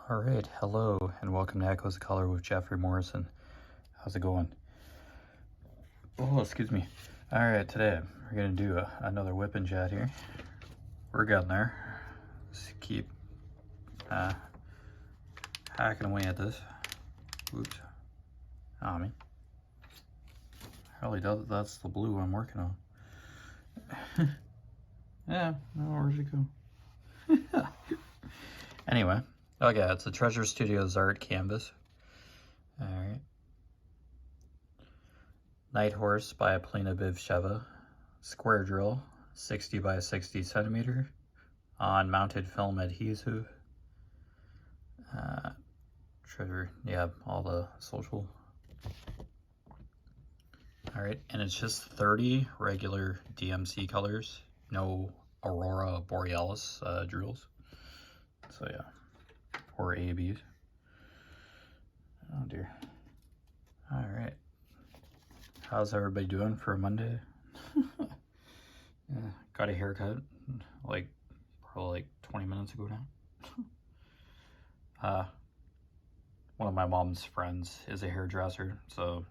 All right, hello, and welcome to Echoes of Color with Jeffery Morrison. How's it going? Oh, excuse me. All right, today we're gonna do another whip and jet here. We're getting there. Let's keep hacking away at this. Oops. Oh, me. Really, that's the blue I'm working on. Yeah, where'd it go? Anyway, okay, it's a Treasure Studios art canvas. All right. Night Horse by Polina Bivsheva. Square drill, 60 by 60 centimeter on mounted film adhesive. Treasure, yeah, all the social. All right, and it's just 30 regular DMC colors, no Aurora Borealis drills. So yeah, or ABs. Oh dear. All right, how's everybody doing for a Monday? Yeah, got a haircut like probably like 20 minutes ago now. One of my mom's friends is a hairdresser, so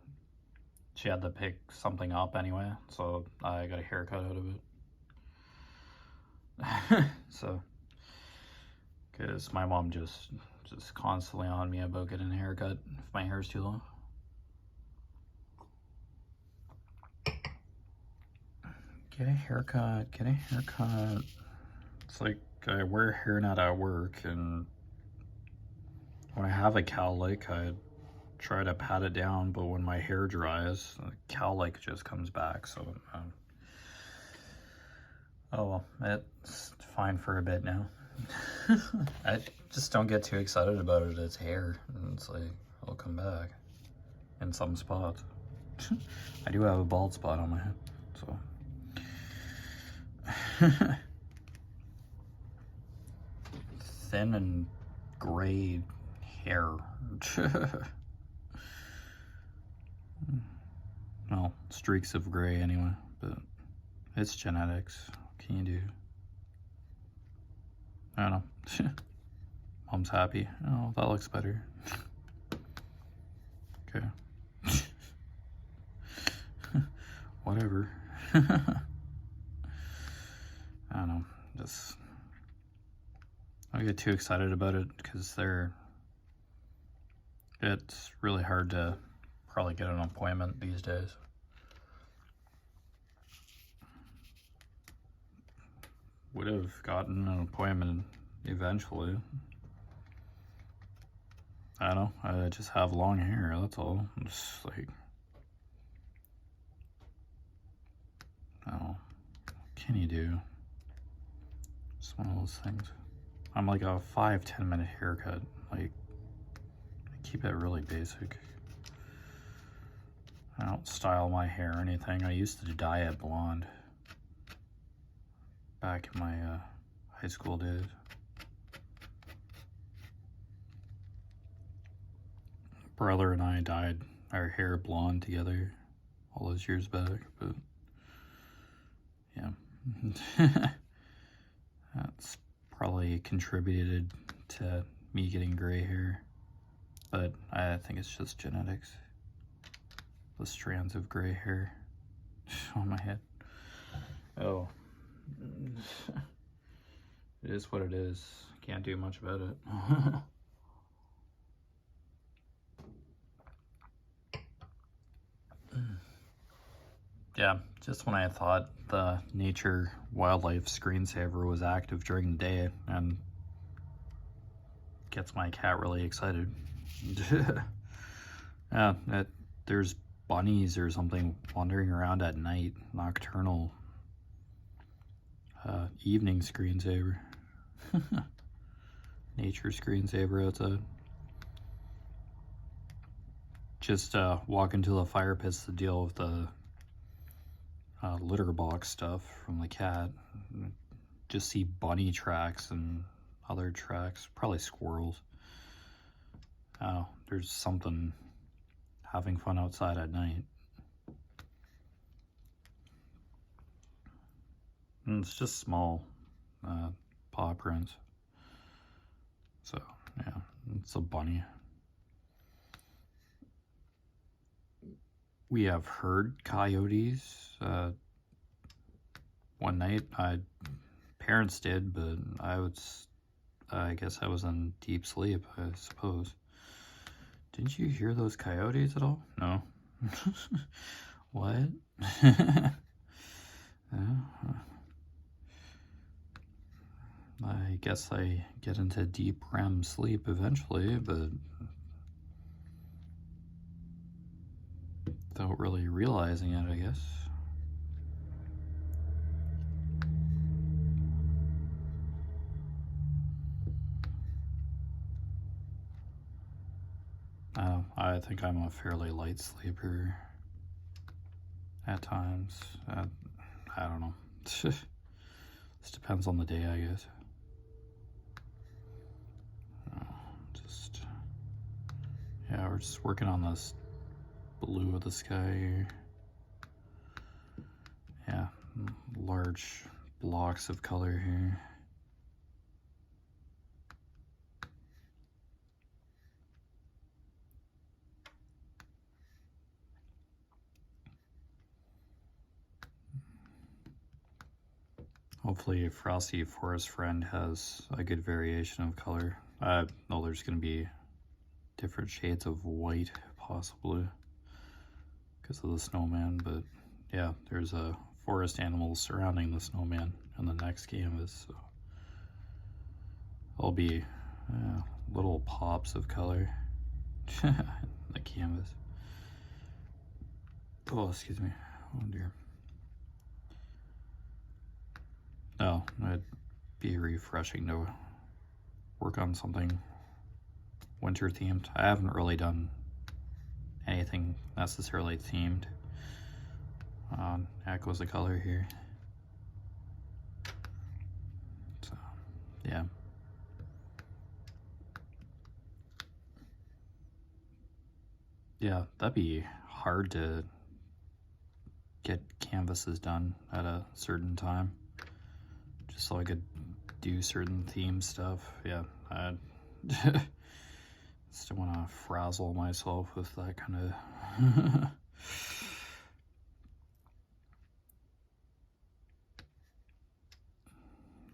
she had to pick something up anyway, so I got a haircut out of it. So, because my mom just constantly on me about getting a haircut if my hair's too long. Get a haircut, get a haircut. It's like I wear a hairnet at work, and when I have a cowlick, I try to pat it down, but when my hair dries, the cowlick just comes back, so oh well, it's fine for a bit now. I just don't get too excited about it. It's hair, and it's like, it'll come back in some spots. I do have a bald spot on my head, so. Thin and gray hair. Well, streaks of gray anyway, but it's genetics. What can you do? I don't know. Mom's happy. Oh, that looks better. Okay. Whatever. I don't know. Just I get too excited about it because it's really hard to probably get an appointment these days. Would have gotten an appointment eventually. I don't know, I just have long hair, that's all. It's like, oh, what can you do? It's one of those things. I'm like a 5-10 minute haircut. Like, I keep it really basic. I don't style my hair or anything. I used to dye it blonde back in my high school days. Brother and I dyed our hair blonde together all those years back, but yeah. That's probably contributed to me getting gray hair, but I think it's just genetics. The strands of gray hair on my head. Oh. It is what it is. Can't do much about it. Yeah, just when I thought the nature wildlife screensaver was active during the day, and gets my cat really excited. Yeah, there's bunnies or something wandering around at night. Nocturnal evening screensaver. Nature screensaver outside. Just walk into the fire pits to deal with the litter box stuff from the cat. Just see bunny tracks and other tracks, probably squirrels. Oh, there's something having fun outside at night. And it's just small paw prints. So, yeah, It's a bunny. We have heard coyotes. One night, parents did, but I guess I was in deep sleep, I suppose. Didn't you hear those coyotes at all? No. What? I guess I get into deep REM sleep eventually, but without really realizing it, I guess. I think I'm a fairly light sleeper at times. I don't know. This depends on the day, I guess. Yeah, we're just working on this blue of the sky here. Yeah, large blocks of color here. Hopefully Frosty Forest Friend has a good variation of color. I know there's going to be different shades of white, possibly, because of the snowman, but yeah, there's a forest animals surrounding the snowman in the next canvas, so there'll be little pops of color in the canvas. Oh, excuse me. Oh dear. No, it'd be refreshing to work on something winter themed. I haven't really done anything necessarily themed on Echoes of Color here. So, yeah. Yeah, that'd be hard to get canvases done at a certain time, just so I could do certain theme stuff. Yeah, I still want to frazzle myself with that kind of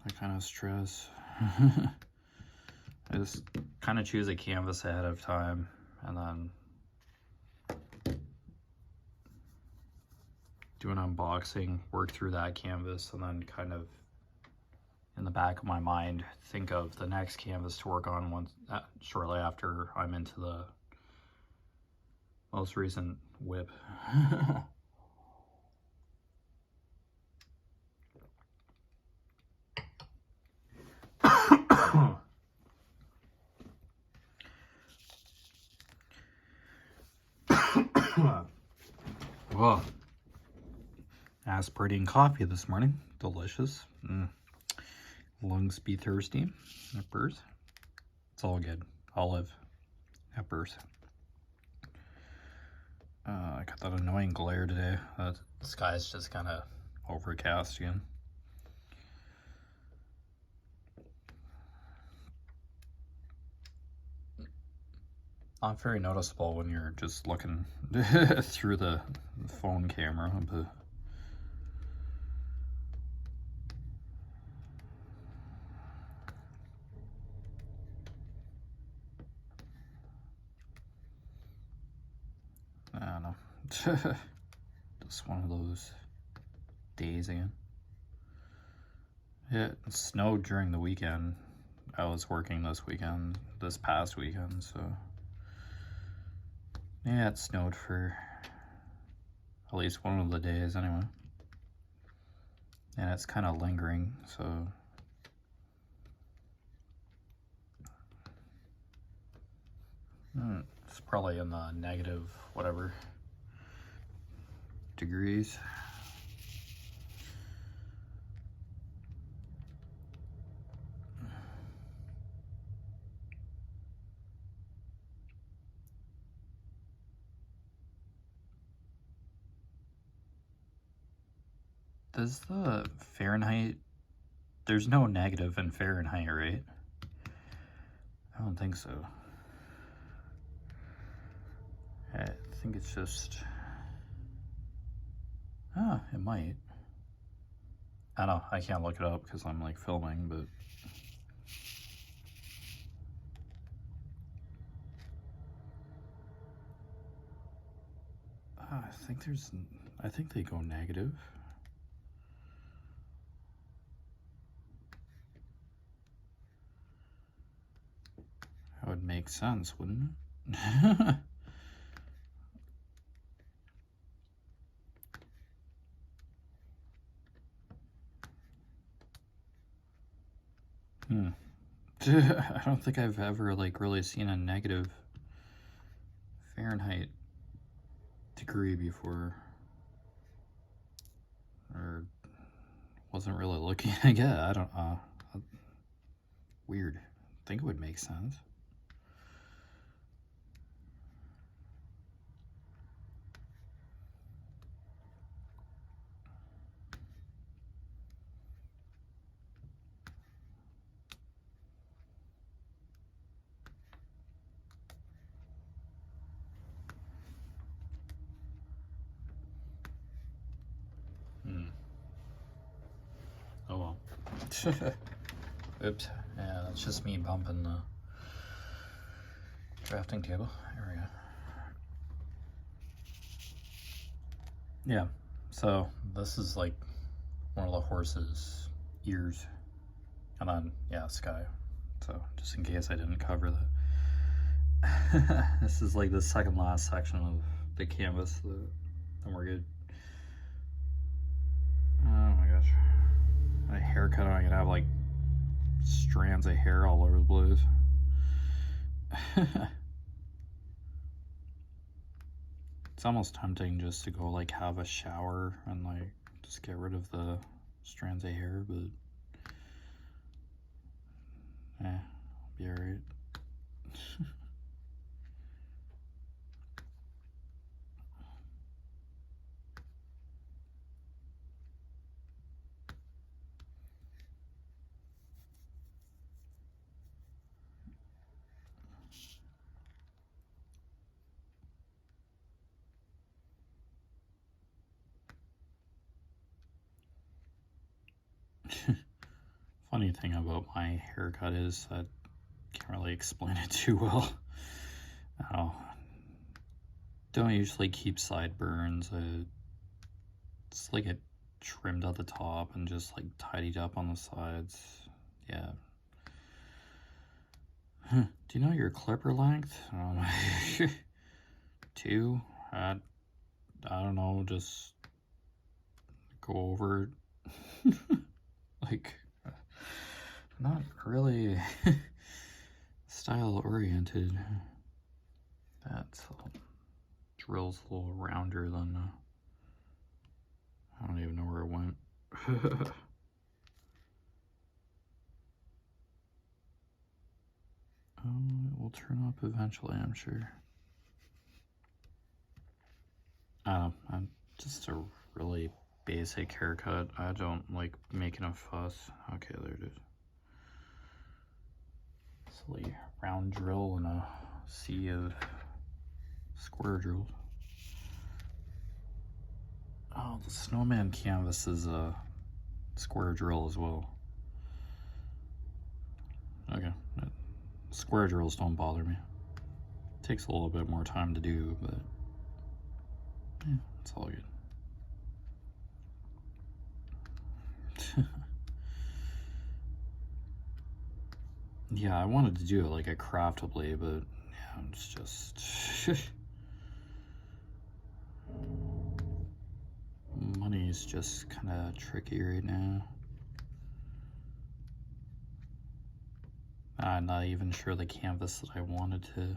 that kind of stress. I just kind of choose a canvas ahead of time and then do an unboxing, work through that canvas, and then kind of in the back of my mind think of the next canvas to work on once shortly after I'm into the most recent WIP. Whoa. Aspirating coffee this morning. Delicious. Lungs be thirsty. Peppers. It's all good. Olive. Peppers. I got that annoying glare today. The sky's just kind of overcast again. Not very noticeable when you're just looking through the phone camera, but I don't know. Just one of those days again. Yeah, it snowed during the weekend. I was working this past weekend, so yeah, it snowed for at least one of the days anyway. And it's kind of lingering, so it's probably in the negative whatever degrees. Does the Fahrenheit, there's no negative in Fahrenheit, right? I don't think so. think it's just... it might. I don't know, I can't look it up because I'm like filming, but... I think they go negative. That would make sense, wouldn't it? I don't think I've ever like really seen a negative Fahrenheit degree before, or wasn't really looking. Yeah, I don't weird. I think it would make sense. Oh well. Oops. Yeah, that's just me bumping the drafting table. There we go. Yeah, so this is like one of the horse's ears. And then, yeah, sky. So, just in case I didn't cover that. This is like the second last section of the canvas. Then we're good. Oh my gosh. A haircut, I'm gonna have like strands of hair all over the place. It's almost tempting just to go like have a shower and like just get rid of the strands of hair, but I'll be alright. Funny thing about my haircut is I can't really explain it too well. Don't usually keep sideburns. It's like it trimmed at the top and just like tidied up on the sides. Yeah. Do you know your clipper length? 2? I don't know, just go over it. Like, not really style oriented. That drill's a little rounder than I don't even know where it went. It will turn up eventually, I'm sure. I'm just a really basic haircut. I don't like making a fuss. Okay, there it is. Silly round drill and a sea of square drills. Oh, the snowman canvas is a square drill as well. Okay, square drills don't bother me. Takes a little bit more time to do, but yeah, it's all good. Yeah, I wanted to do it like a craftably, but yeah, it's just money's just kind of tricky right now. I'm not even sure the canvas that I wanted to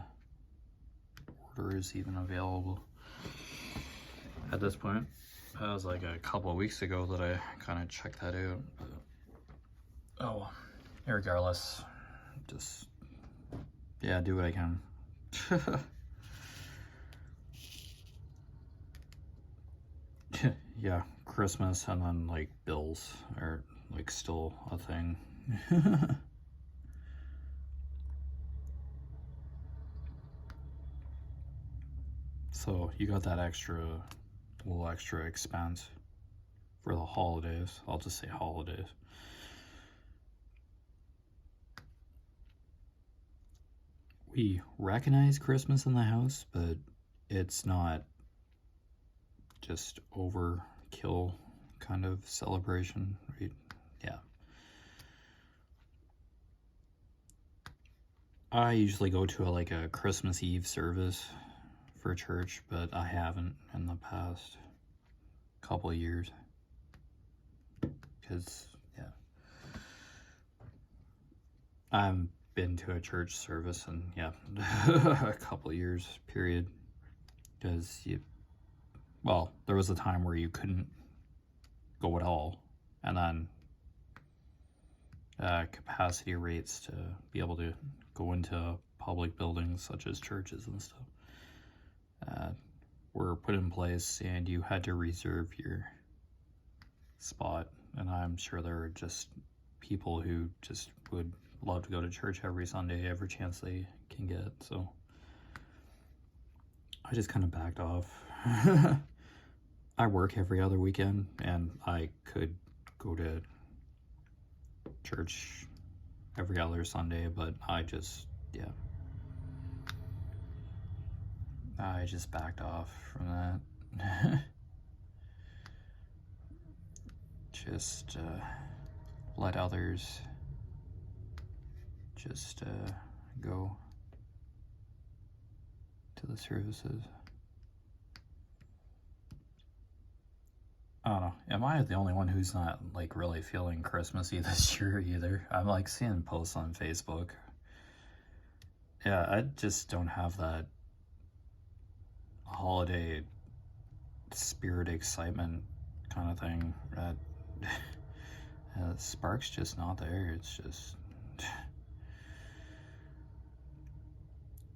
order is even available at this point. That was like a couple of weeks ago that I kind of checked that out. But oh, regardless, just, yeah, do what I can. Yeah, Christmas and then like bills are like still a thing. So you got that little extra expense for the holidays. I'll just say holidays. We recognize Christmas in the house, but it's not just overkill kind of celebration. Yeah. I usually go to a Christmas Eve service for church, but I haven't in the past couple of years. Because, yeah. I've been to a church service in, a couple of years, period. Because there was a time where you couldn't go at all, and then capacity rates to be able to go into public buildings such as churches and stuff were put in place, and you had to reserve your spot. And I'm sure there are just people who just would love to go to church every Sunday, every chance they can get. So I just kind of backed off. I work every other weekend, and I could go to church every other Sunday, but I just backed off from that. Just let others just go to the services. I don't know. Am I the only one who's not really feeling Christmassy this year either? I'm seeing posts on Facebook. Yeah, I just don't have that holiday spirit excitement kind of thing. The spark's just not there. It's just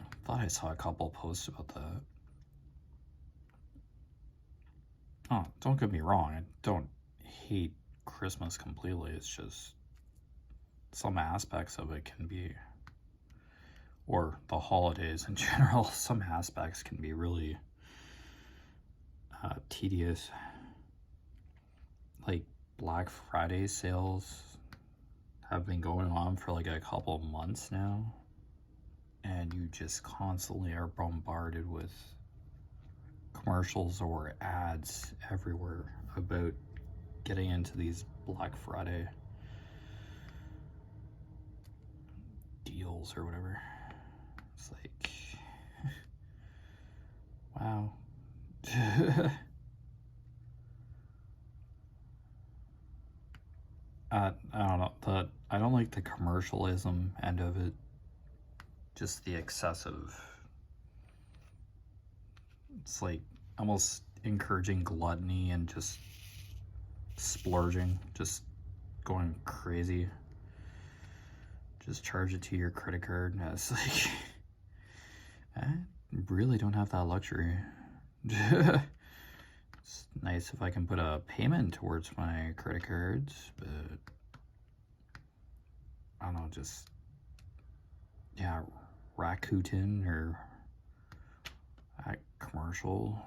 I thought I saw a couple posts about that. Oh, don't get me wrong, I don't hate Christmas completely. It's just some aspects of it can be, or the holidays in general, some aspects can be really tedious. Like Black Friday sales have been going on for a couple of months now, and you just constantly are bombarded with commercials or ads everywhere about getting into these Black Friday deals or whatever. It's wow. I don't know, I don't like the commercialism end of it. Just the excessive. It's almost encouraging gluttony and just splurging, just going crazy. Just charge it to your credit card, and it's I really don't have that luxury. It's nice if I can put a payment towards my credit cards, but I don't know, just Rakuten or commercial.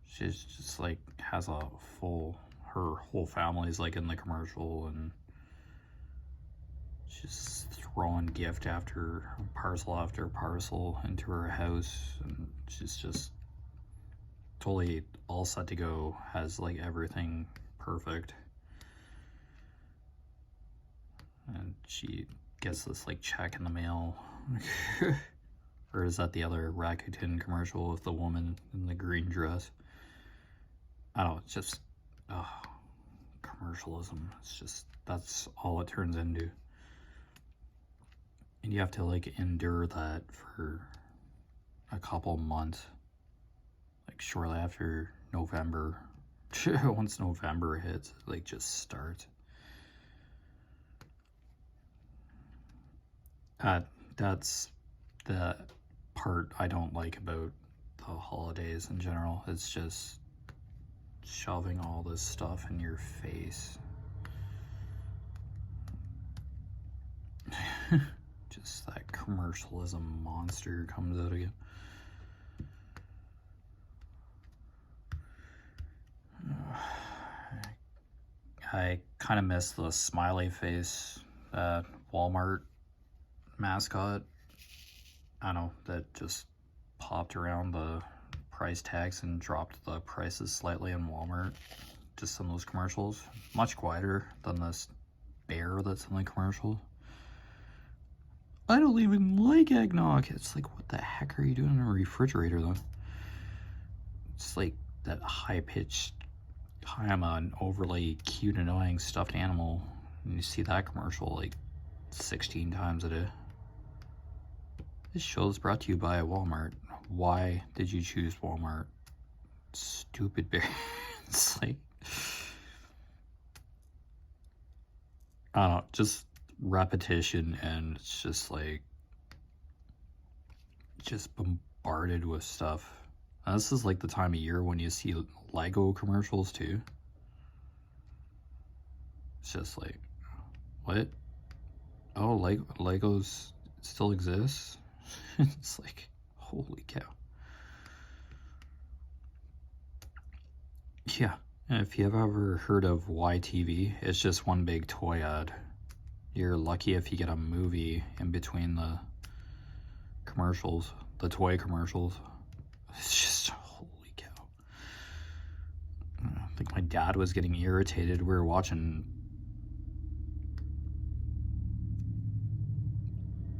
She's just has her whole family's in the commercial, and she's throwing gift after parcel into her house, and she's just totally all set to go, has everything perfect, and she gets this check in the mail. Or is that the other Rakuten commercial with the woman in the green dress? I don't know, it's just commercialism. It's just, that's all it turns into. And you have to endure that for a couple months, shortly after November. Once November hits, it just starts. That's the part I don't like about the holidays in general. It's just shoving all this stuff in your face. Just that commercialism monster comes out again. I kind of miss the smiley face Walmart mascot. I don't know, that just popped around the price tags and dropped the prices slightly in Walmart. Just some of those commercials. Much quieter than this bear that's in the commercial. I don't even like eggnog. It's like, what the heck are you doing in a refrigerator though? It's like that high-pitched, hi, I'm an overly cute, annoying stuffed animal. And you see that commercial like 16 times a day. This show is brought to you by Walmart. Why did you choose Walmart? Stupid bear. It's like, I don't know, just repetition, and it's just like, just bombarded with stuff. And this is like the time of year when you see Lego commercials too. It's just like, what? Oh, Legos still exists? It's like, holy cow. Yeah, and if you've ever heard of YTV, it's just one big toy ad. You're lucky if you get a movie in between the commercials, the toy commercials. It's just, holy cow. I think my dad was getting irritated. We were watching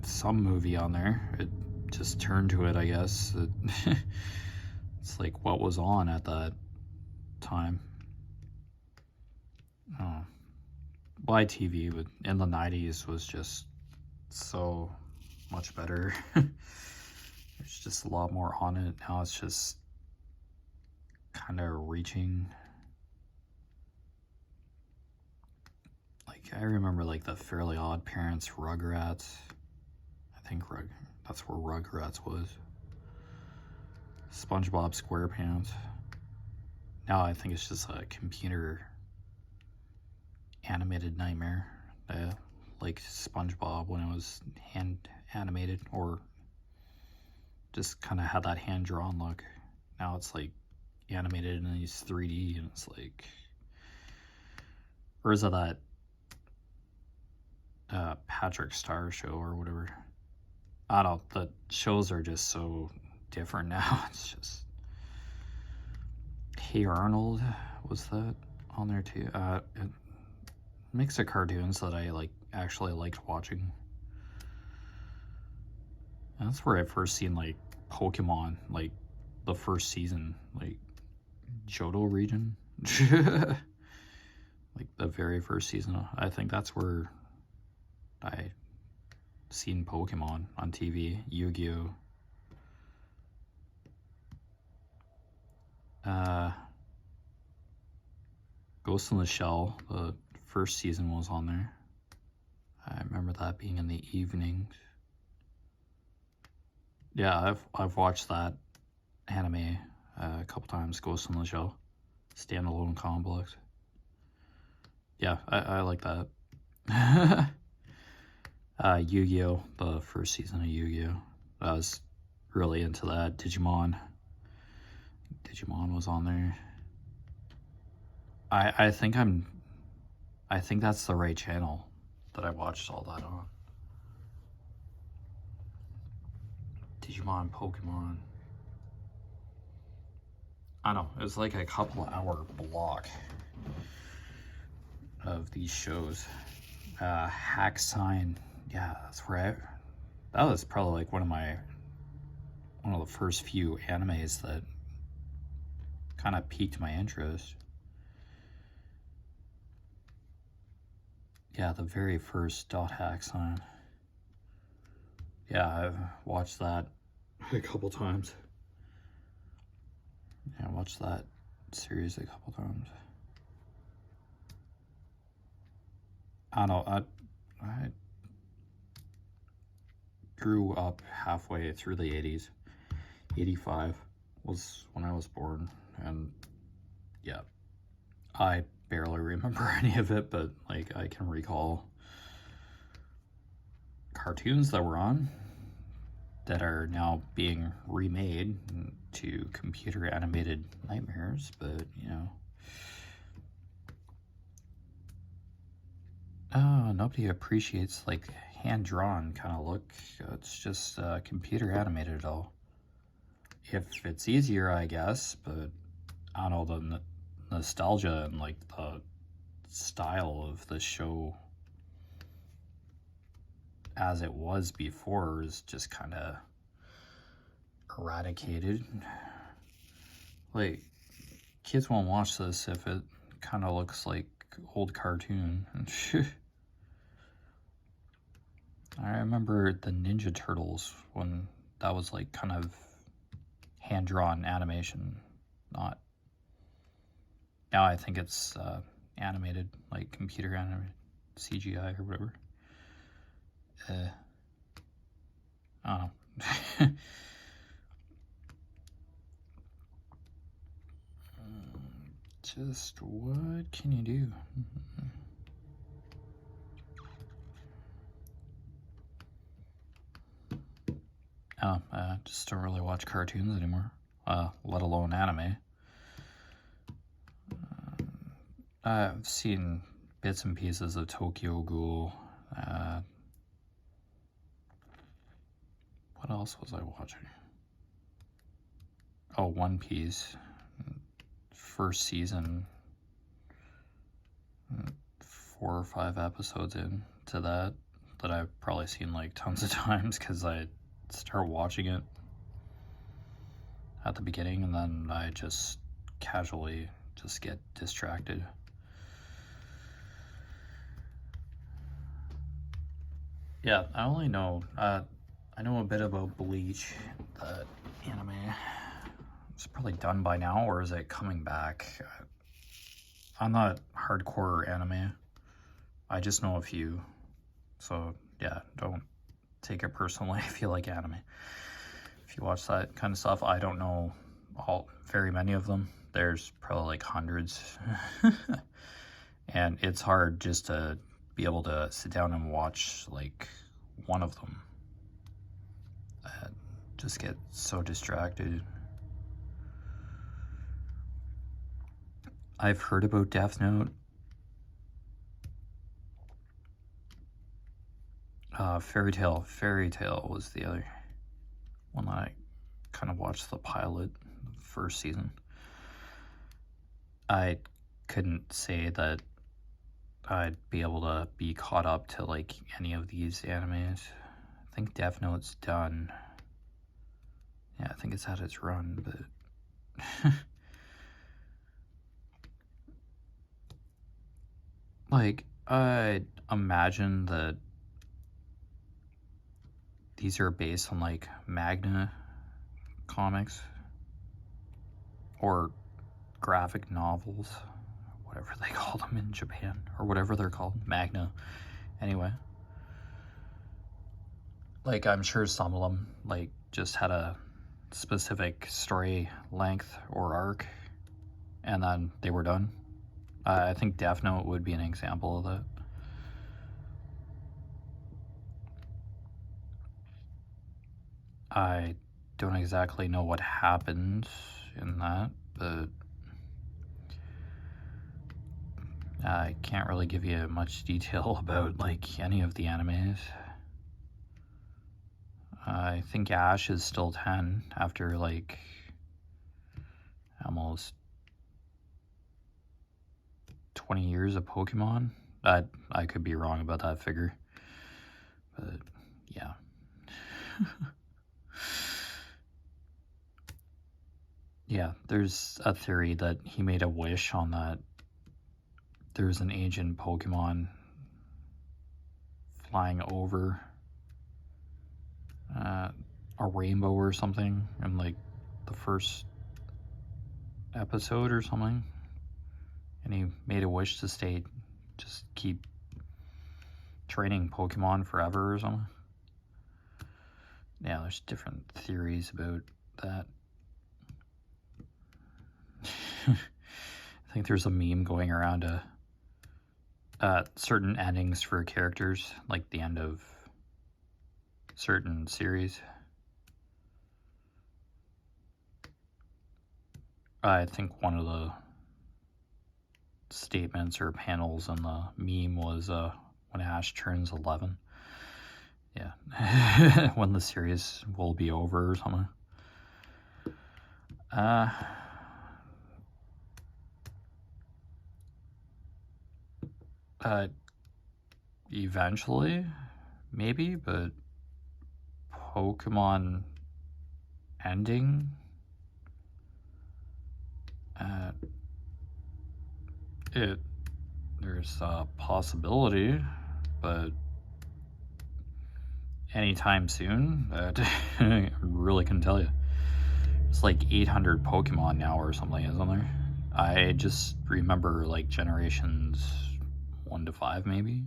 some movie on there. It just turned to it, I guess. It's like what was on at that time. Oh. YTV in the 90s was just so much better. There's just a lot more on it. Now it's just kind of reaching. Like, I remember like the Fairly Odd Parents, Rugrats. I think that's where Rugrats was. Spongebob SquarePants. Now I think it's just a computer animated nightmare. Like SpongeBob when it was hand animated, or just kind of had that hand drawn look. Now it's like animated in these 3D, and it's like, or is it that Patrick Star show or whatever? I don't know, the shows are just so different now. It's just, Hey Arnold, was that on there too? It mix of cartoons that I actually liked watching. And that's where I first seen like Pokemon, like the first season, like Johto region. Like the very first season. I think that's where I seen Pokemon on TV. Yugioh. Ghost in the Shell, the first season was on there. I remember that being in the evenings. Yeah, I've watched that anime a couple times. Ghost in the Shell, standalone complex. Yeah, I like that. Yu-Gi-Oh, the first season of Yu-Gi-Oh. I was really into that. Digimon was on there. I think that's the right channel that I watched all that on. Digimon, Pokemon. I don't know, it was like a couple hour block of these shows. Hack Sign, yeah, that's right. That was probably like one of the first few animes that kind of piqued my interest. Yeah, the very first Hack Sign. Yeah, I've watched that a couple times. Yeah, I watched that series a couple times. I don't know, I grew up halfway through the 80s. 85 was when I was born, and yeah, I barely remember any of it, but like I can recall cartoons that were on that are now being remade to computer animated nightmares, but you know, nobody appreciates like hand-drawn kind of look. It's just computer animated at all. If it's easier, I guess, but I don't know, the nostalgia and like the style of the show as it was before is just kind of eradicated. Like, kids won't watch this if it kind of looks like old cartoon. I remember the Ninja Turtles when that was like kind of hand-drawn animation, not. Now I think it's animated, like computer animated, CGI or whatever. I don't know. Just what can you do? Just don't really watch cartoons anymore, let alone anime. I've seen bits and pieces of Tokyo Ghoul. What else was I watching? Oh, One Piece. First season. 4 or 5 episodes into that I've probably seen like tons of times because I start watching it at the beginning and then I just casually just get distracted. Yeah, I only know, I know a bit about Bleach, the anime. It's probably done by now, or is it coming back? I'm not hardcore anime. I just know a few. So, yeah, don't take it personally if you like anime. If you watch that kind of stuff, I don't know very many of them. There's probably like hundreds. And it's hard just to be able to sit down and watch like one of them. I just get so distracted. I've heard about Death Note. Fairy Tail was the other one that I kind of watched the pilot, first season. I couldn't say that I'd be able to be caught up to like any of these animes. I think Death Note's done. Yeah, I think it's had its run, but like, I imagine that these are based on like manga comics or graphic novels, whatever they call them in Japan, or whatever they're called, manga. Anyway, like I'm sure some of them like just had a specific story length or arc and then they were done. I think Death Note would be an example of that. I don't exactly know what happened in that, but I can't really give you much detail about like any of the animes. I think Ash is still 10 after like almost 20 years of Pokemon. I could be wrong about that figure, but yeah. Yeah, there's a theory that he made a wish on that. There's an ancient Pokemon flying over a rainbow or something in like the first episode or something, and he made a wish to just keep training Pokemon forever or something. Yeah, there's different theories about that. I think there's a meme going around certain endings for characters, like the end of certain series. I think one of the statements or panels in the meme was when Ash turns 11. Yeah. When the series will be over or something. Eventually, maybe, but Pokemon ending, there's a possibility, but anytime soon, I really couldn't tell you. It's like 800 Pokemon now or something, isn't there? I just remember like generations 1 to 5 maybe.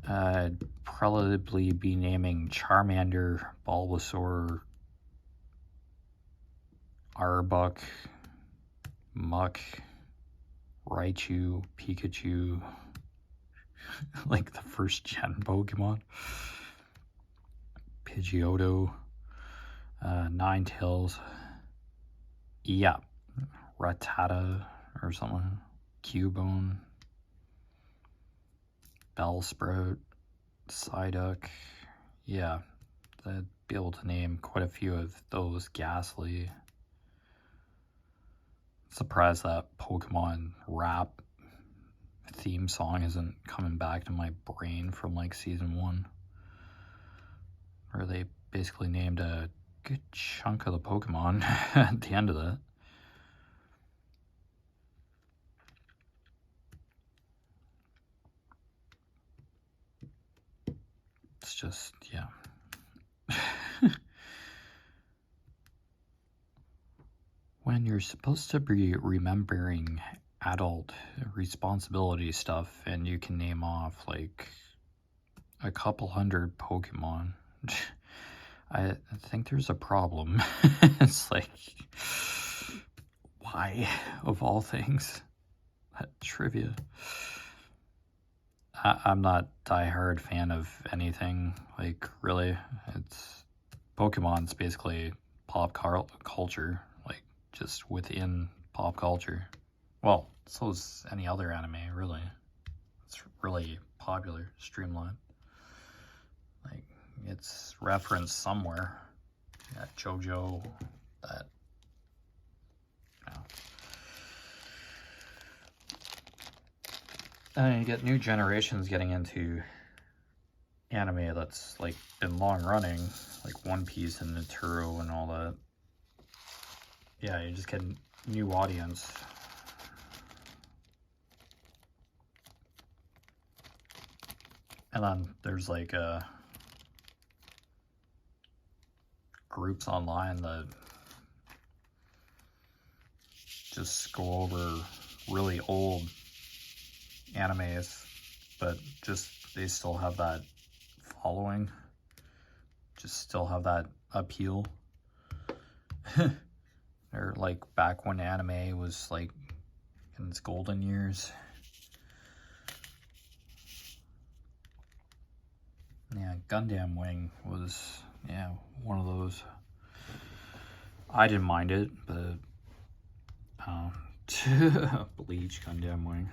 I'd probably be naming Charmander, Bulbasaur, Arbok, Muck, Raichu, Pikachu, like the first gen Pokemon, Pidgeotto, Ninetales, yeah, Rattata or something, Cubone, Bellsprout, Psyduck, yeah, I'd be able to name quite a few of those. Ghastly. Surprised that Pokemon rap theme song isn't coming back to my brain from like season 1, where they basically named a good chunk of the Pokemon at the end of that. It's just, yeah. When you're supposed to be remembering adult responsibility stuff and you can name off like a couple hundred Pokemon, I think there's a problem. It's like, why, of all things, that trivia? I'm not a diehard fan of anything, like, really. It's Pokemon's basically pop culture, like, just within pop culture. Well, so is any other anime, really. It's really popular, streamlined. Like, it's referenced somewhere. That JoJo, that, you know. And you get new generations getting into anime that's like been long running, like One Piece and Naturo and all that. Yeah, you just get a new audience. And then there's like groups online that just go over really old animes, but just they still have that following, just still have that appeal. Or like back when anime was like in its golden years. Yeah, Gundam Wing was, yeah, one of those. I didn't mind it, but Bleach, Gundam Wing.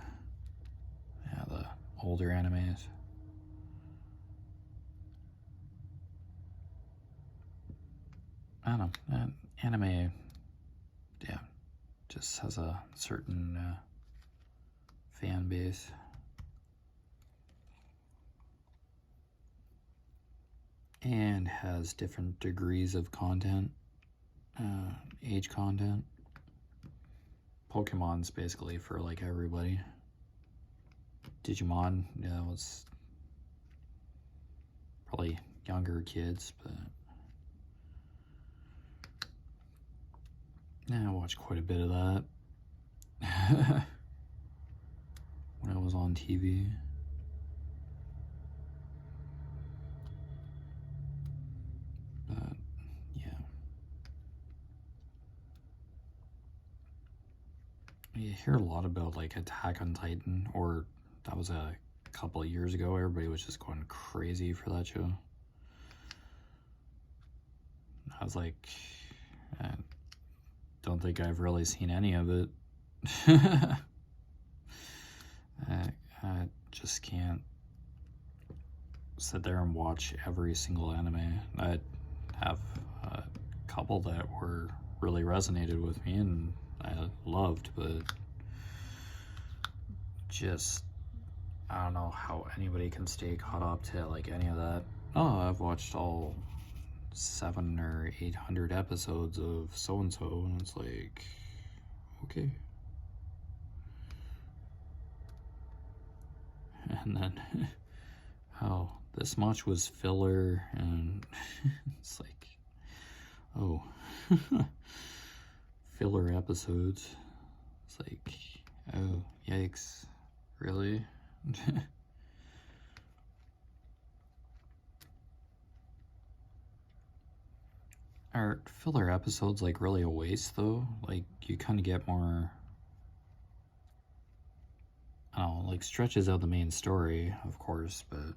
Yeah, the older animes. I don't know, anime, yeah, just has a certain fan base. And has different degrees of content, age content. Pokemon's basically for like everybody. Digimon, yeah, was probably younger kids, but yeah, I watched quite a bit of that when I was on TV. But yeah, you hear a lot about like Attack on Titan, or that was a couple of years ago. Everybody was just going crazy for that show. I was like, I don't think I've really seen any of it. I just can't sit there and watch every single anime. I have a couple that were really resonated with me and I loved, but just I don't know how anybody can stay caught up to like any of that. Oh, I've watched all 700 or 800 episodes of so and so, and it's like, okay. And then how this much was filler, and it's like, oh, filler episodes. It's like, oh, yikes, really? Are filler episodes like really a waste though? Like you kind of get more, I don't know, like stretches out the main story, of course, but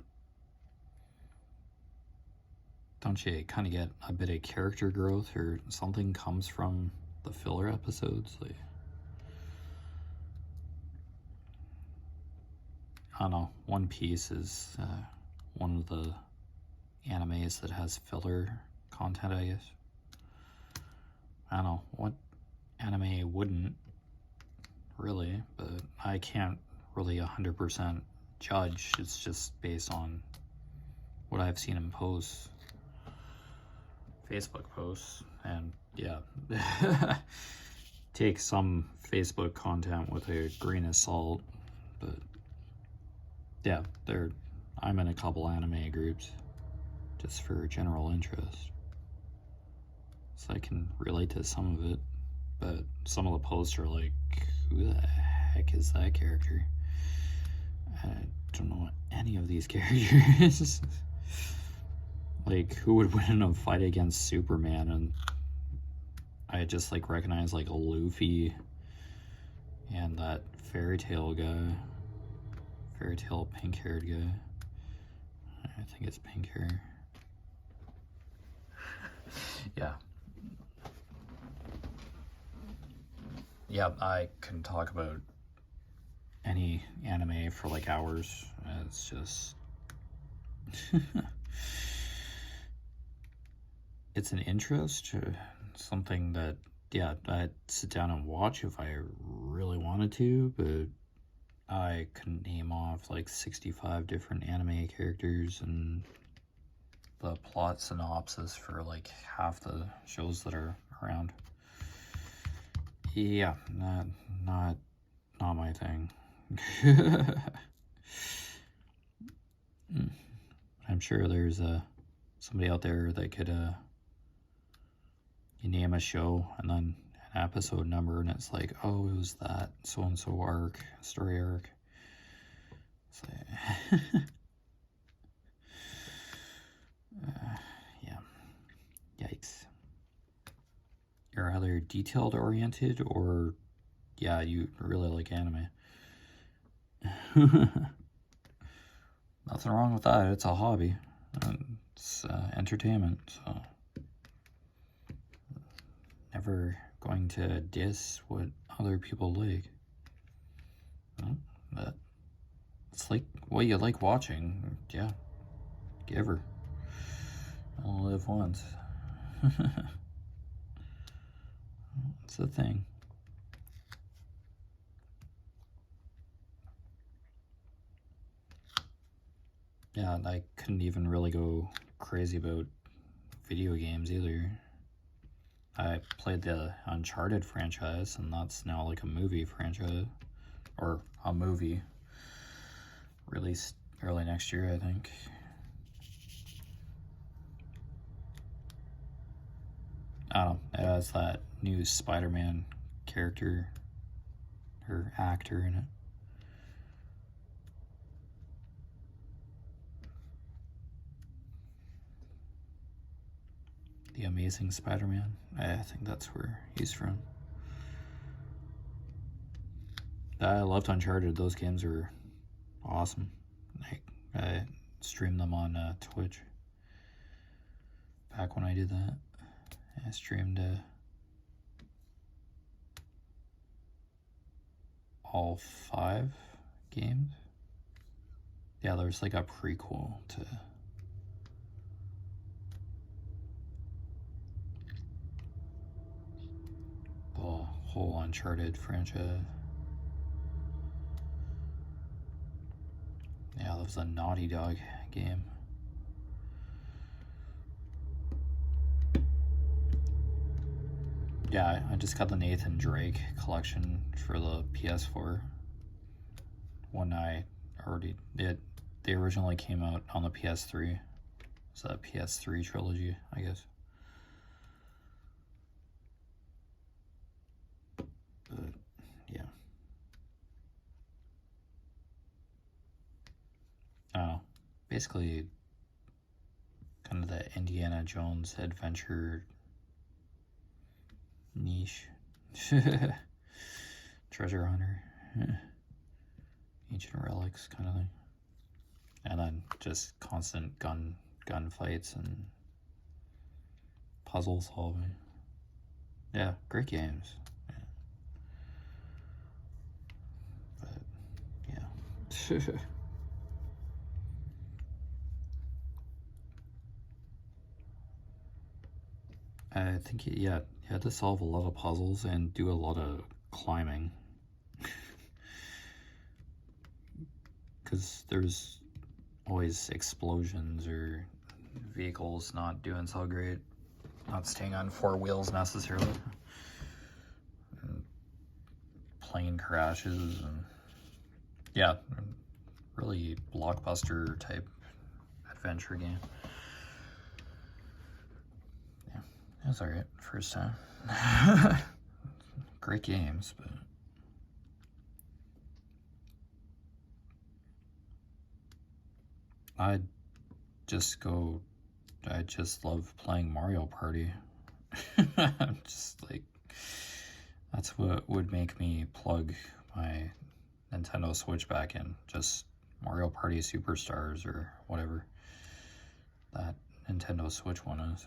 don't you kind of get a bit of character growth or something comes from the filler episodes? Like, I don't know, One Piece is one of the animes that has filler content, I guess. I don't know, what anime wouldn't, really, but I can't really 100% judge. It's just based on what I've seen in posts, Facebook posts, and yeah. Take some Facebook content with a grain of salt, but yeah, I'm in a couple anime groups just for general interest, so I can relate to some of it, but some of the posts are like, who the heck is that character? I don't know any of these characters. Like, who would win in a fight against Superman? And I just like recognize like Luffy and that Fairy Tail guy, Fairy Tail pink-haired guy. I think it's pink hair. Yeah. Yeah, I can talk about any anime for like hours. It's just it's an interest, something that, yeah, I'd sit down and watch if I really wanted to, but I couldn't name off like 65 different anime characters and the plot synopsis for like half the shows that are around. Yeah, not my thing. I'm sure there's somebody out there that could you name a show and then an episode number and it's like, oh, it was that so and so story arc. It's like, yeah, yikes. You're either detailed oriented or, yeah, you really like anime. Nothing wrong with that. It's a hobby. It's entertainment, so never going to diss what other people like. But it's like what you like watching. Yeah, give her. Only live once. It's the thing. Yeah, I couldn't even really go crazy about video games either. I played the Uncharted franchise, and that's now like a movie franchise, or a movie released early next year, I think. I don't know, it has that new Spider-Man character or actor in it. The Amazing Spider-Man. I think that's where he's from. I loved Uncharted. Those games are awesome. I streamed them on Twitch. Back when I did that, I streamed all 5 games. Yeah, there's like a prequel to the whole Uncharted franchise. Yeah, that was a Naughty Dog game. Yeah, I just got the Nathan Drake collection for the PS4. One I already did. They originally came out on the PS3. It's a PS3 trilogy, I guess. But yeah, I don't know. Basically, kind of the Indiana Jones adventure niche. Treasure hunter. Ancient relics kind of thing. And then just constant gun fights and puzzle solving. Yeah, great games. Yeah. But yeah. I think yeah, you had to solve a lot of puzzles and do a lot of climbing. Because there's always explosions or vehicles not doing so great, not staying on four wheels necessarily. And plane crashes and yeah, really blockbuster type adventure game. Yeah, it was alright first time. Great games, but I just love playing Mario Party. Just like, that's what would make me plug my Nintendo Switch back in. Just Mario Party Superstars or whatever that Nintendo Switch one is.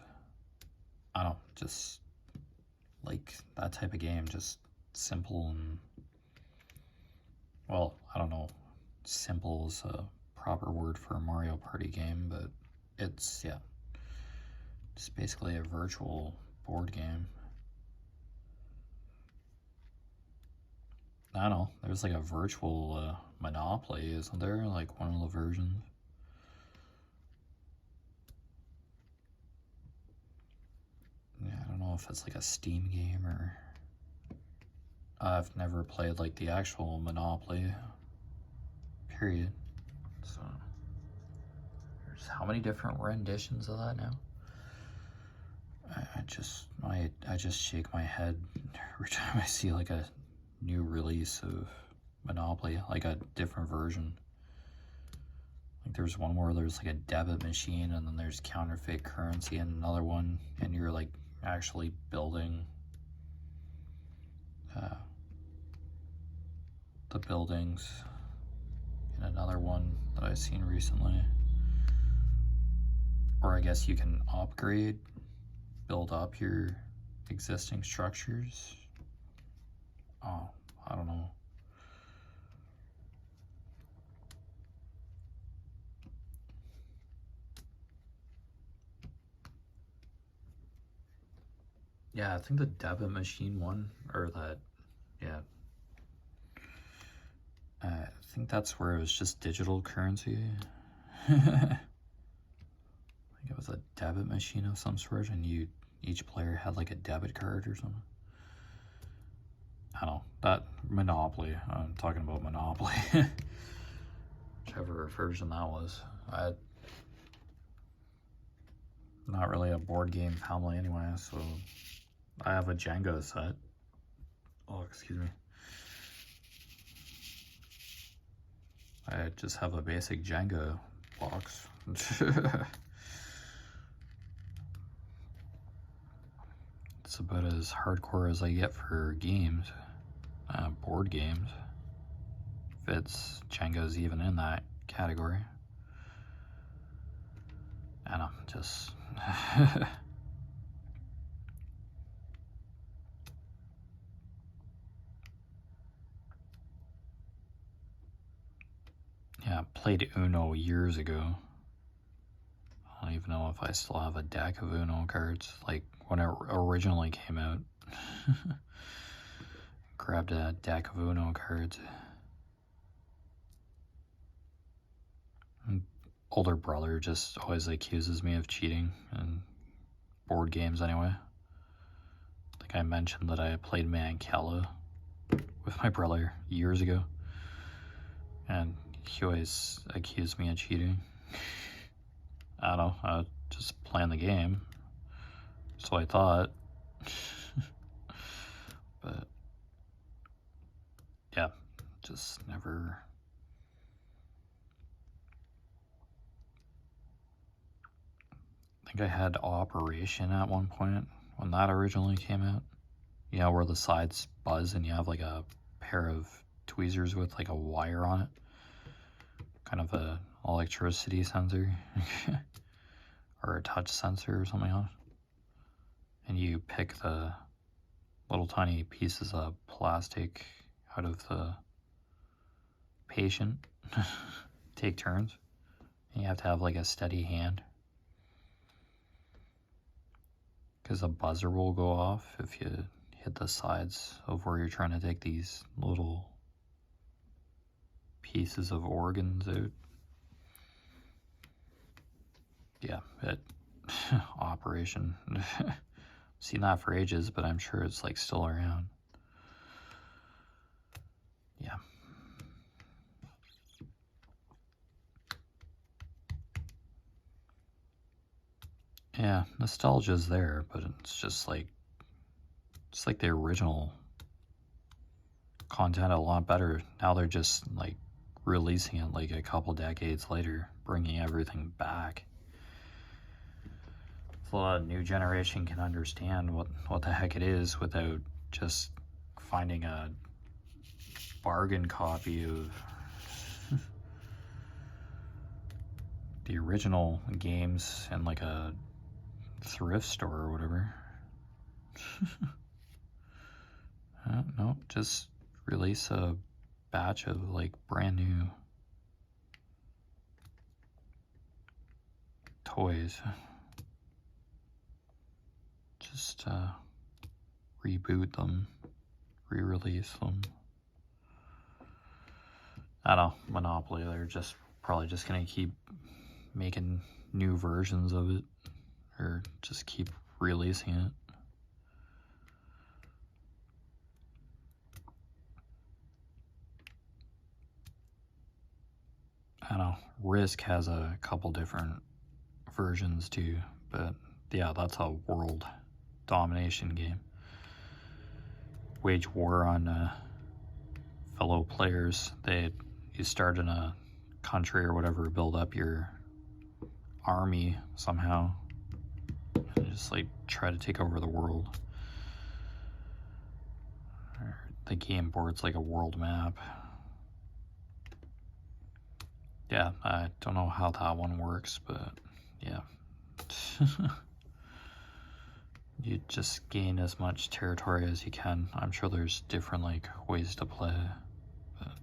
I don't know, just like that type of game, just simple and, well, I don't know, simple is a proper word for a Mario Party game, but it's, yeah, it's basically a virtual board game. I don't know, there's like a virtual Monopoly, isn't there? Like one of the versions. Yeah, I don't know if it's like a Steam game or... I've never played like the actual Monopoly, period. So, there's how many different renditions of that now? I just shake my head every time I see like a new release of Monopoly, like a different version. Like there's one where there's like a debit machine and then there's counterfeit currency and another one, and you're like actually building the buildings in another one that I've seen recently. Or I guess you can upgrade, build up your existing structures. Oh, I don't know. Yeah, I think the debit machine one, or that, yeah. I think that's where it was just digital currency. I think it was a debit machine of some sort, and each player had like a debit card or something. I don't know, that Monopoly, I'm talking about Monopoly. Whichever version that was. Not really a board game family anyway, so I have a Jenga set. Oh, excuse me. I just have a basic Jenga box. It's about as hardcore as I get for games, board games. If Jenga's even in that category. I don't know, just... Yeah, played Uno years ago. I don't even know if I still have a deck of Uno cards, like when it originally came out. Grabbed a deck of Uno cards. Older brother just always accuses me of cheating in board games anyway. I think I mentioned that I played Mancala with my brother years ago, and he always accused me of cheating. I don't know, I was just playing the game, so I thought. But yeah, just never. I think I had Operation at one point when that originally came out. You know, where the sides buzz and you have like a pair of tweezers with like a wire on it. Kind of a electricity sensor. Or a touch sensor or something on it. And you pick the little tiny pieces of plastic out of the patient. Take turns. And you have to have like a steady hand. Because a buzzer will go off if you hit the sides of where you're trying to take these little pieces of organs out. Yeah, Operation. Seen that for ages, but I'm sure it's like still around. Yeah. Yeah, nostalgia's there, but it's just like, it's like the original content a lot better. Now they're just like releasing it like a couple decades later, bringing everything back. So a new generation can understand what the heck it is without just finding a bargain copy of the original games in like a thrift store or whatever. No, just release a batch of like brand new toys. Just reboot them, re-release them. I don't know, Monopoly, they're just probably just gonna keep making new versions of it, or just keep releasing it. I don't know, Risk has a couple different versions too, but yeah, that's a world domination game. Wage war on fellow players. You start in a country or whatever, build up your army somehow, and just like try to take over the world. The game board's like a world map. Yeah, I don't know how that one works, but yeah. You just gain as much territory as you can. I'm sure there's different like ways to play, but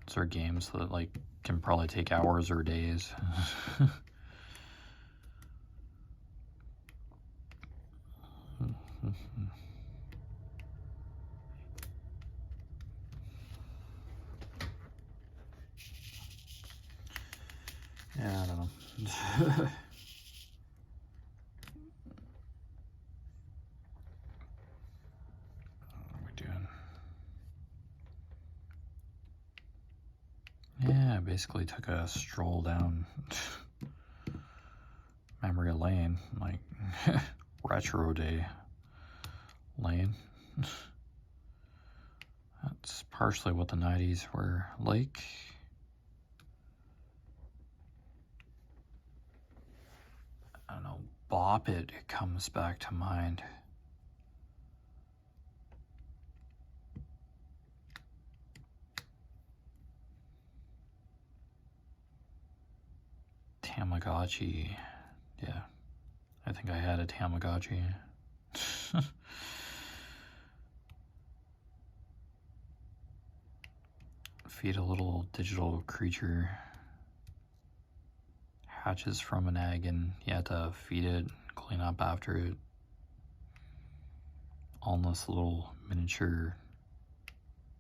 those are games that like can probably take hours or days. Yeah, I don't know. What are we doing? Yeah, I basically took a stroll down memory lane, like retro day lane. That's partially what the 90s were like. I don't know, Bop It comes back to mind. Tamagotchi. Yeah, I think I had a Tamagotchi. feed a little digital creature. Hatches from an egg, and you have to feed it, clean up after it. On this little miniature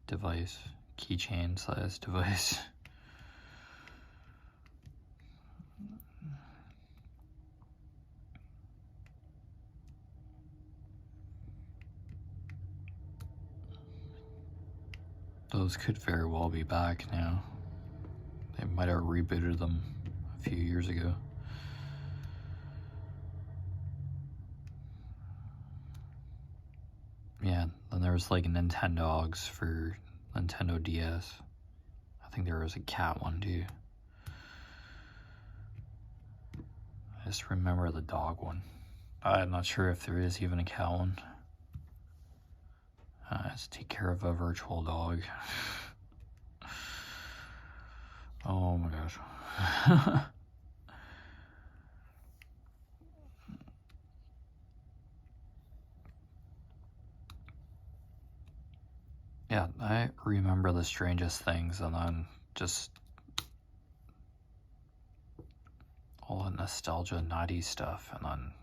device, keychain size device. Those could very well be back now. They might have rebooted them a few years ago. Yeah, then there was like Nintendogs for Nintendo DS. I think there was a cat one too. I just remember the dog one. I'm not sure if there is even a cat one. Let's take care of a virtual dog. Oh my gosh. Yeah, I remember the strangest things, and then just all the nostalgia 90s stuff, and then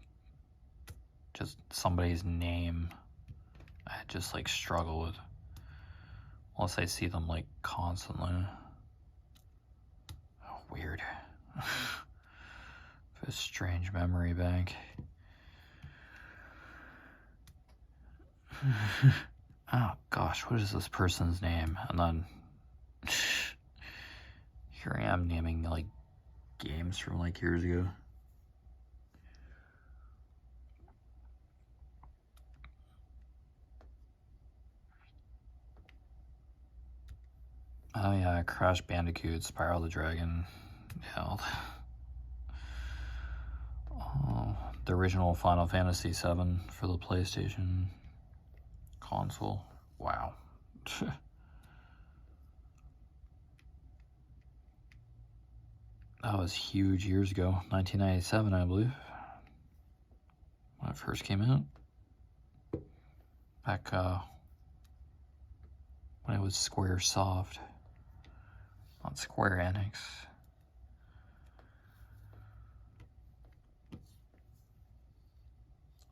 just somebody's name I just like struggle with, unless I see them like constantly. Oh, weird. A strange memory bank. Oh gosh, what is this person's name? And then here I am naming like games from like years ago. Oh yeah, Crash Bandicoot, Spyro the Dragon. Yeah. Oh, the original Final Fantasy VII for the PlayStation console. Wow. That was huge years ago, 1997, I believe, when it first came out. Back when it was Square Soft, not Square Enix.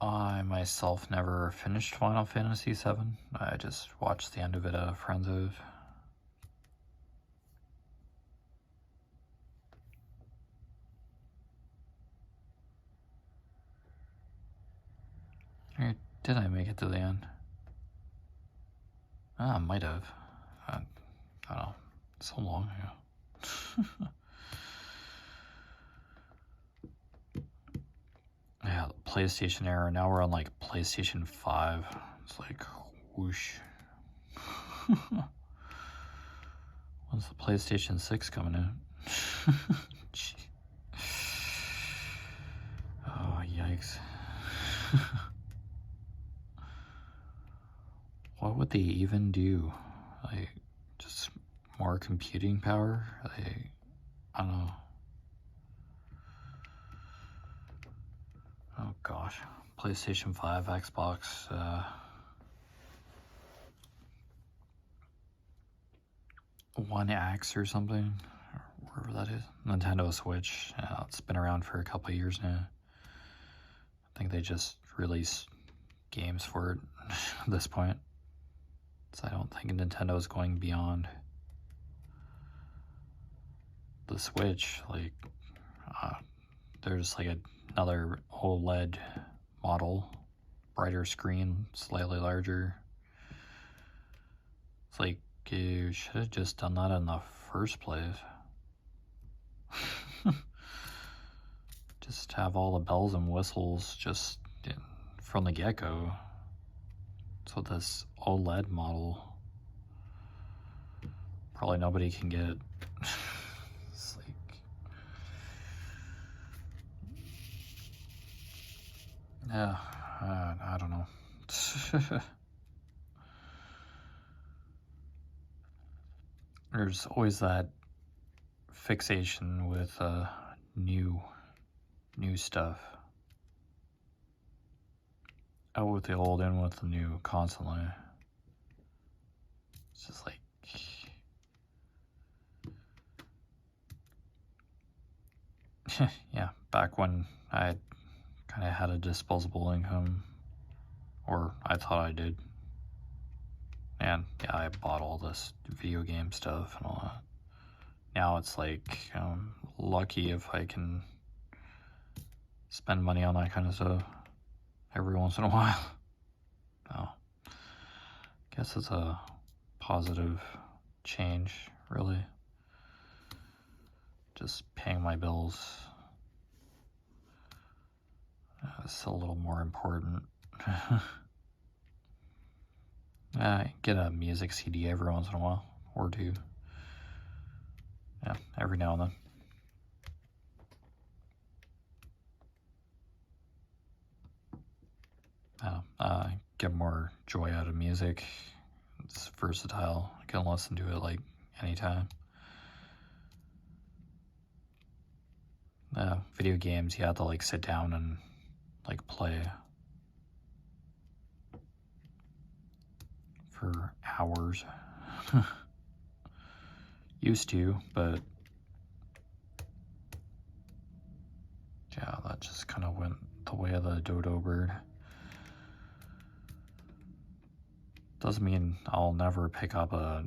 I myself never finished Final Fantasy VII. I just watched the end of it at a friend's house. Or did I make it to the end? I might have. I don't know. So long ago. Yeah, the PlayStation era. Now we're on like PlayStation 5. It's like whoosh. When's the PlayStation 6 coming out? Oh, yikes. What would they even do? Like, just more computing power? Like, I don't know. Oh gosh. PlayStation 5, Xbox, One X or something, or wherever that is. Nintendo Switch. It's been around for a couple of years now. I think they just release games for it at this point. So I don't think Nintendo is going beyond the Switch. Like, there's like another OLED model, brighter screen, slightly larger. It's like, you should have just done that in the first place. Just have all the bells and whistles just from the get-go. So this OLED model, probably nobody can get. It's like, yeah, I don't know. There's always that fixation with new stuff. Out with the old, in with the new, constantly. It's just like, yeah, back when I kind of had a disposable income, or I thought I did. And yeah, I bought all this video game stuff and all that. Now it's like, I'm lucky if I can spend money on that kind of stuff every once in a while. Oh, guess it's a positive change, really. Just paying my bills is a little more important. I get a music CD every once in a while, or two. Yeah, every now and then. I get more joy out of music. It's versatile. I can listen to it like anytime. Video games, you have to like sit down and like play for hours. Used to, but yeah, that just kind of went the way of the dodo bird. Doesn't mean I'll never pick up a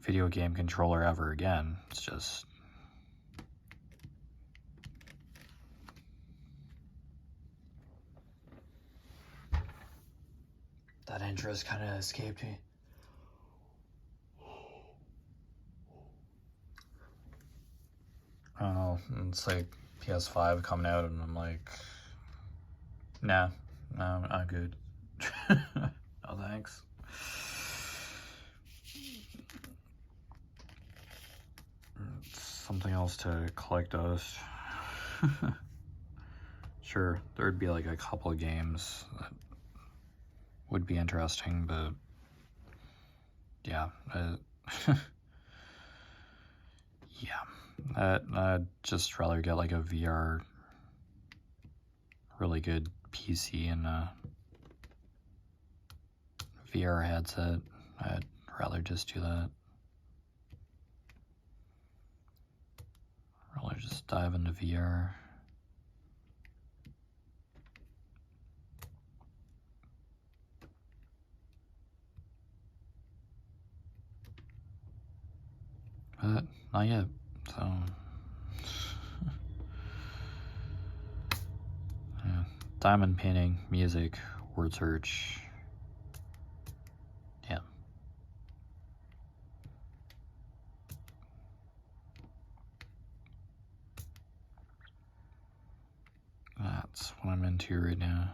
video game controller ever again. It's just that interest kind of escaped me. I don't know, it's like PS5 coming out and I'm like, nah, I'm good. No thanks. Something else to collect dust. Sure, there'd be like a couple of games that would be interesting, but yeah, yeah, I'd just rather get like a VR, really good PC and a VR headset. I'd rather just do that. Rather just dive into VR. But not yet, so yeah. Diamond painting, music, word search. Yeah. That's what I'm into right now.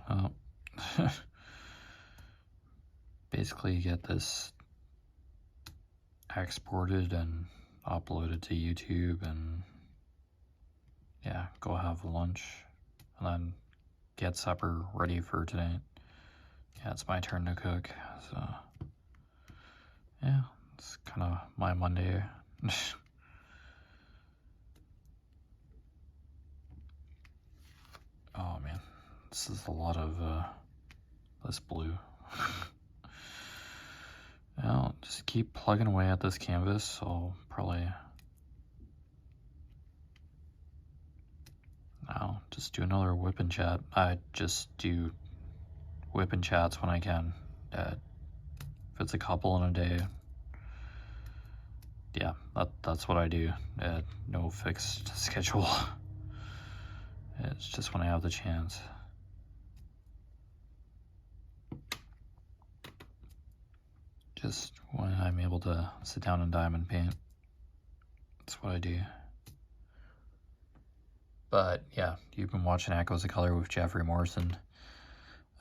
Well, basically you get this exported and uploaded to YouTube, and yeah, go have lunch and then get supper ready for tonight. Yeah, it's my turn to cook, so yeah, it's kind of my Monday. Oh man, this is a lot of this blue. I'll just keep plugging away at this canvas. I'll probably now just do another WIP and chat. I just do WIP and chats when I can. If it's a couple in a day, yeah, that's what I do. No fixed schedule. It's just when I have the chance. Just when I'm able to sit down and diamond paint. That's what I do. But yeah, you've been watching Echoes of Color with Jeffery Morrison.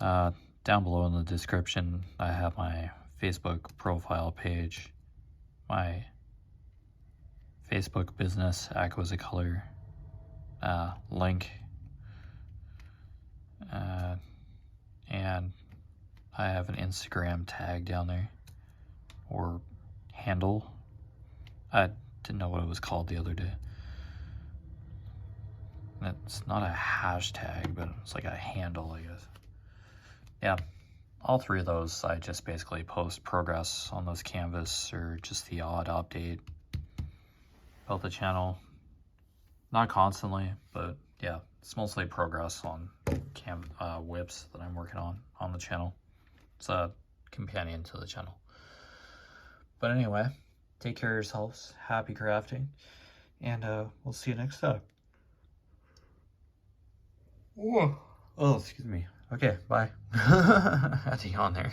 Down below in the description, I have my Facebook profile page, my Facebook business, Echoes of Color, link, and I have an Instagram tag down there, or handle. Didn't know what it was called the other day. It's not a hashtag, but it's like a handle, I guess. Yeah, all three of those, I just basically post progress on those canvas or just the odd update about the channel. Not constantly, but yeah, it's mostly progress on WIPs that I'm working on the channel. It's a companion to the channel. But anyway, take care of yourselves. Happy crafting. And we'll see you next time. Oh, excuse me. Okay, bye. I had to yawn there.